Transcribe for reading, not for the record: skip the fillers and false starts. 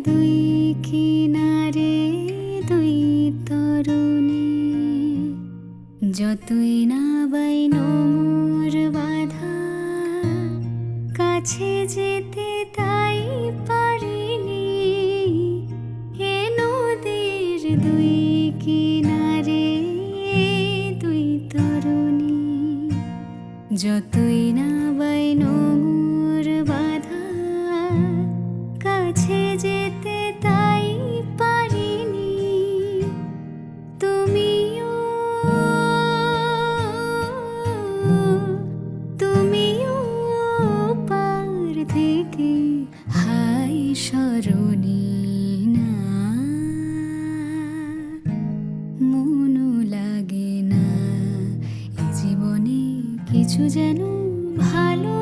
দুই কিনারে দুই তরুণী, যতই না বাইন মোর বাধা, কাছে যেতে তাই পারিনি। এ নদীর দুই কিনারে দুই তরুণী, যতই না বাইন মোর বাধা, কাছে যেতে তাই পারিনি। তুমিও তুমিও পার থেকে হাই সরণি না, মনও লাগে না এ জীবনে কিছু যেন ভালো